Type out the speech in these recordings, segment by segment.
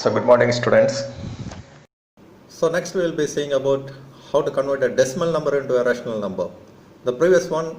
So good morning students. So next we will be seeing about how to convert a decimal number into a rational number. The previous one,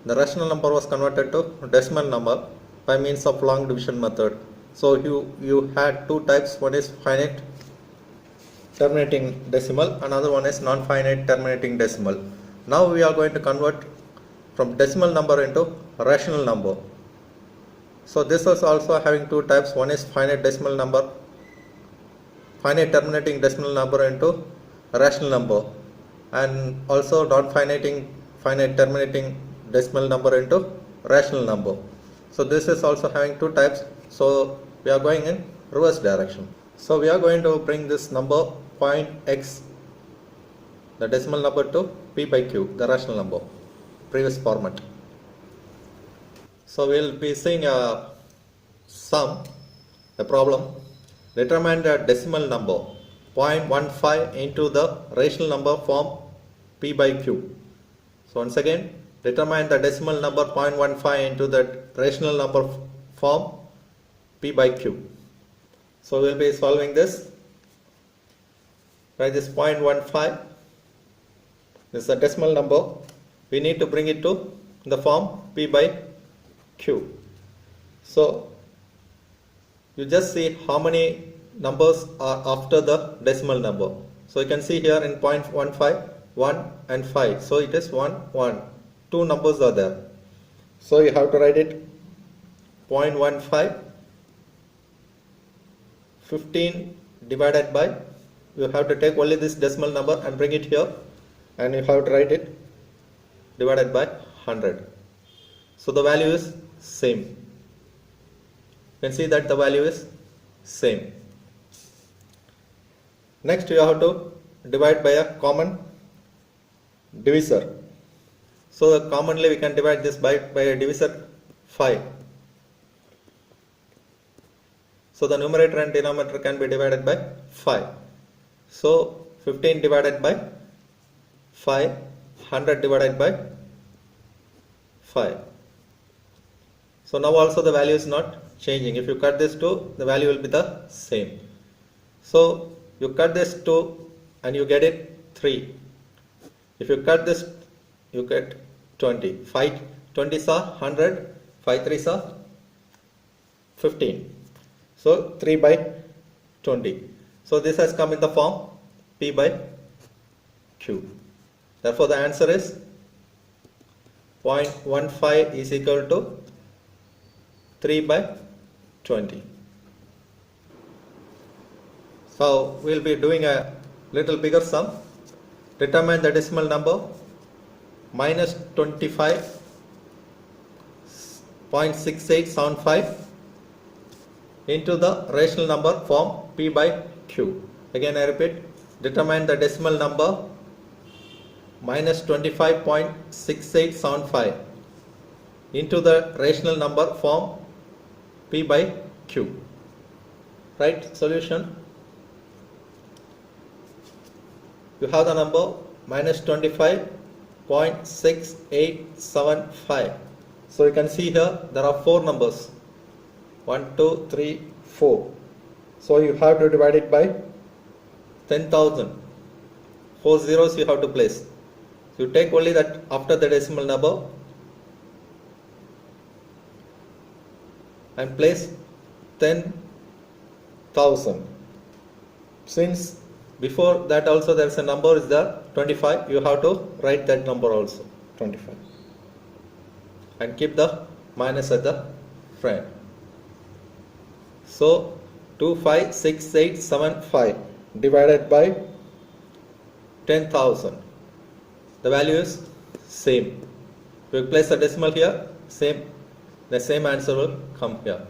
the rational number was converted to decimal number by means of long division method. So you had two types, one is finite terminating decimal, another one is non-finite terminating decimal. Now we are going to convert from decimal number into rational number. So this is also having two types, one is finite terminating decimal number into a rational number, and also finite terminating decimal number into rational number. So this is also having two types. So we are going in reverse direction. So we are going to bring this number point x, the decimal number, to p by q, the rational number, previous format. So we will be seeing a problem. Determine the decimal number 0.15 into the rational number form p by q. So once again, determine the decimal number 0.15 into the rational number form p by q. So we will be solving this. Write this 0.15. This is a decimal number. We need to bring it to the form p by q. So you just see how many numbers are after the decimal number. So you can see here in 0.15, 1 and 5. So it is 1, 1. Two numbers are there. So you have to write it 0.15, 15 divided by, you have to take only this decimal number and bring it here, and you have to write it divided by 100. So the value is same. You can see that the value is same. Next you have to divide by a common divisor. So commonly we can divide this by a divisor 5. So the numerator and denominator can be divided by 5. So 15 divided by 5, 100 divided by 5. So now also the value is not changing. If you cut this 2, the value will be the same. So you cut this 2 and you get it 3. If you cut this, you get 20. 5 20s are 100, 5 3s are 15. So 3 by 20. So this has come in the form p by q. Therefore the answer is 0.15 is equal to 3 by 20. So we will be doing a little bigger sum. Determine the decimal number minus 25.6875 into the rational number form p by q. Again I repeat, determine the decimal number minus 25.6875 into the rational number form p by q. Right solution. You have the number minus 25.6875. So you can see here there are 4 numbers. 1, 2, 3, 4. So you have to divide it by 10,000. 4 zeros you have to place. So you take only that after the decimal number and place 10,000. Since before that also there is a number is there 25, you have to write that number also 25 and keep the minus at the front. So 256875 divided by 10,000. The value is same. If you place a decimal here, the same answer will come here.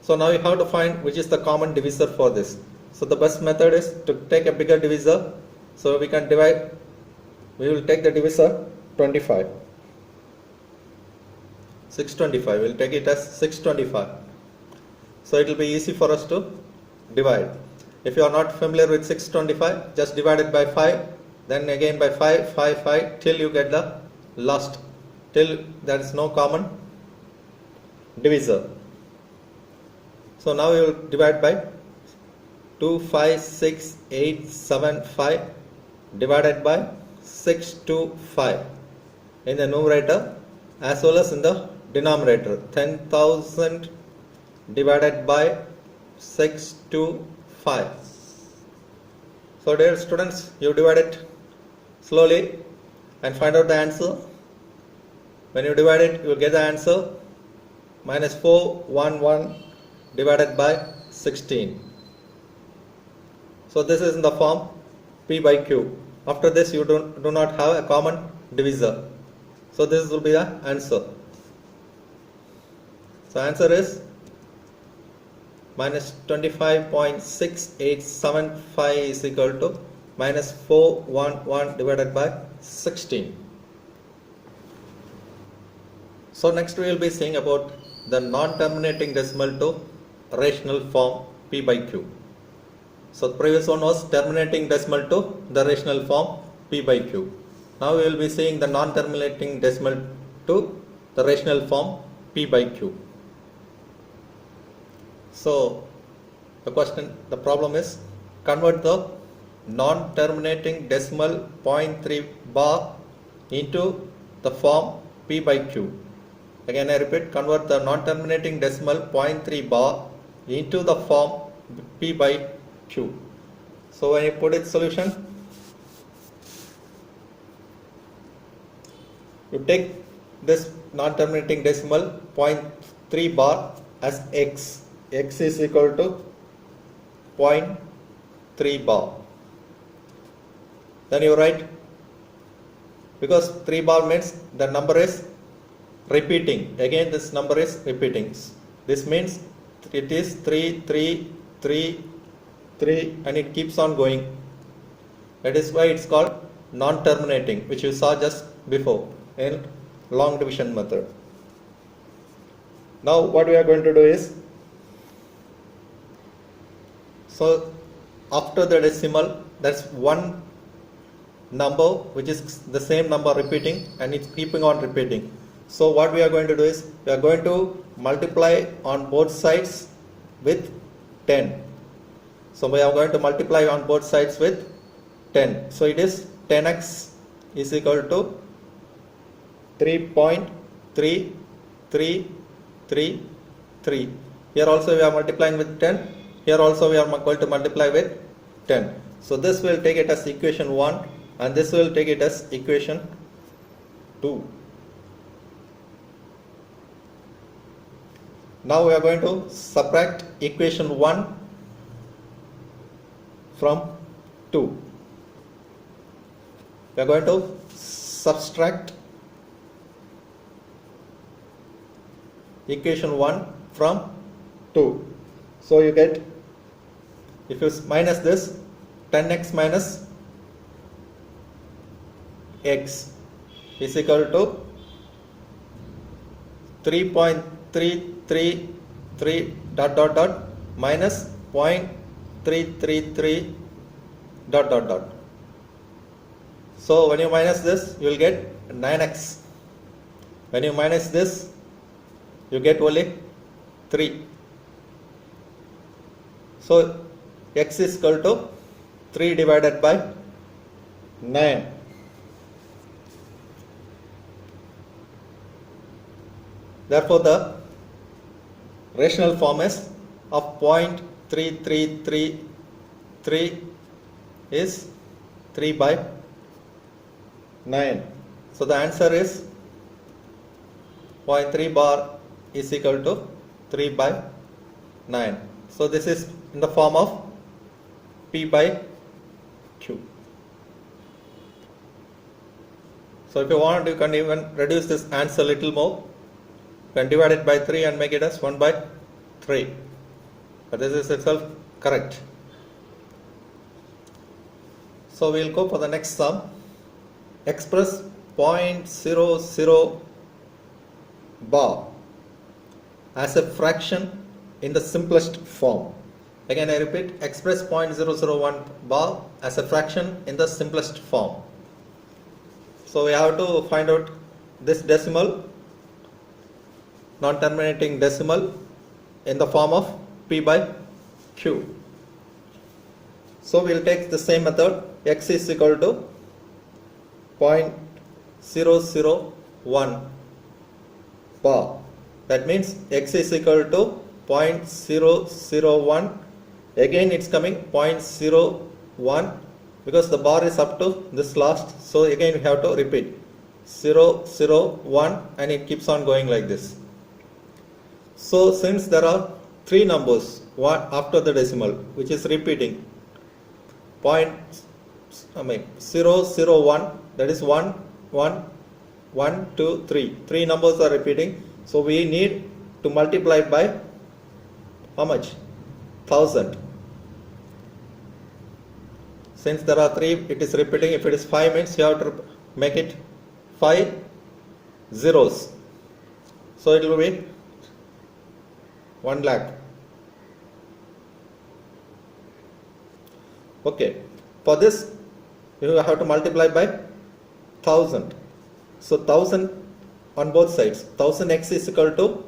So now you have to find which is the common divisor for this. So the best method is to take a bigger divisor. So we can divide, we will take the divisor 25. 625, we will take it as 625. So it will be easy for us to divide. If you are not familiar with 625, just divide it by 5, then again by 5, 5, 5 till you get the last, till there is no common divisor. So now we will divide by 256,875 divided by 625 in the numerator as well as in the denominator. 10,000 divided by 625. So dear students, you divide it slowly and find out the answer. When you divide it, you will get the answer minus 411 divided by 16. So this is in the form P by Q. After this, you do not have a common divisor. So this will be the answer. So answer is minus 25.6875 is equal to minus 411 divided by 16. So next we will be seeing about the non-terminating decimal to rational form P by Q. So the previous one was terminating decimal to the rational form P by Q. Now we will be seeing the non-terminating decimal to the rational form P by Q. So the problem is convert the non-terminating decimal 0.3 bar into the form P by Q. Again I repeat, convert the non-terminating decimal 0.3 bar into the form P by Q. So when you put its solution, you take this non-terminating decimal 0.3 bar as x. X is equal to 0.3 bar. Then you write, because 3 bar means the number is repeating. Again this number is repeating. This means it is 3, 3, 3, 3 and it keeps on going. That is why it's called non-terminating, which you saw just before in long division method. Now what we are going to do is, so after the decimal, that's one number which is the same number repeating and it's keeping on repeating. So what we are going to do is, we are going to multiply on both sides with 10. So we are going to multiply on both sides with 10. So it is 10x is equal to 3.3333. Here also we are multiplying with 10. Here also we are going to multiply with 10. So this will take it as equation 1 and this will take it as equation 2. Now we are going to subtract equation 1 from 2. We are going to subtract equation 1 from 2. So you get, if you minus this, 10x minus x is equal to 3.333 dot dot dot minus 0.333 dot dot dot. So when you minus this, you will get 9x. When you minus this, you get only 3. So x is equal to 3 divided by 9. Therefore the rational form is of 0.3333 is 3 by 9. So the answer is 0.3 bar is equal to 3 by 9. So this is in the form of P by Q. So if you want, you can even reduce this answer a little more. You can divide it by 3 and make it as 1 by 3. But this is itself correct. So we will go for the next sum. Express 0.00 bar as a fraction in the simplest form. Again I repeat, express 0.001 bar as a fraction in the simplest form. So we have to find out this decimal, non-terminating decimal, in the form of P by Q. So we'll take the same method. X is equal to 0.001 bar. That means X is equal to 0.001. Again it's coming 0.01 because the bar is up to this last. So again we have to repeat 001 and it keeps on going like this. So since there are three numbers after the decimal which is repeating 001, that is 1, 1, 1, 2, 3. Three numbers are repeating. So we need to multiply by how much? 1000. Since there are three, it is repeating. If it is 5 means you have to make it 5 zeros. So it will be 1 lakh. Okay. For this, you have to multiply by 1000. So 1000 on both sides. 1000x is equal to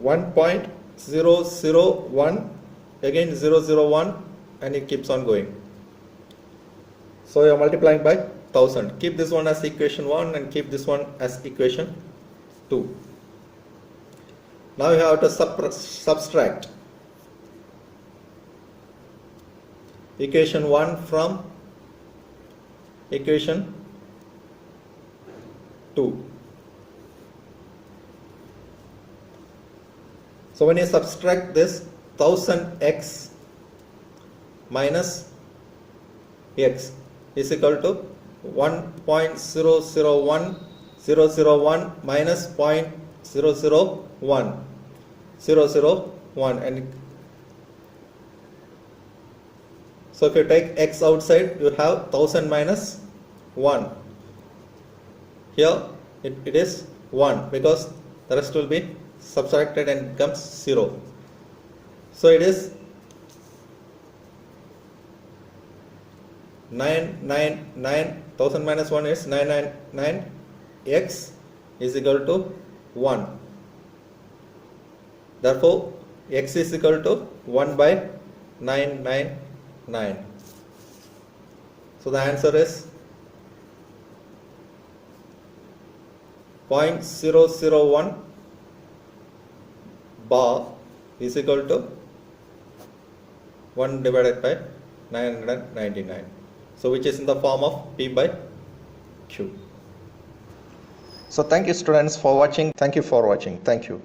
1.001, again 001, and it keeps on going. So you are multiplying by 1000. Keep this one as equation 1 and keep this one as equation 2. Now you have to subtract equation 1 from equation 2. So when you subtract this, 1000x minus x is equal to 1.001001 minus 0.001 and so if you take x outside, you have 1000 minus 1. Here it is 1 because the rest will be subtracted and becomes 0. So it is 999, 1000 minus 1 is 999, x is equal to 1. Therefore, x is equal to 1 by 999. So the answer is 0.001 bar is equal to 1 divided by 999. So which is in the form of P by Q. So thank you students for watching. Thank you for watching. Thank you.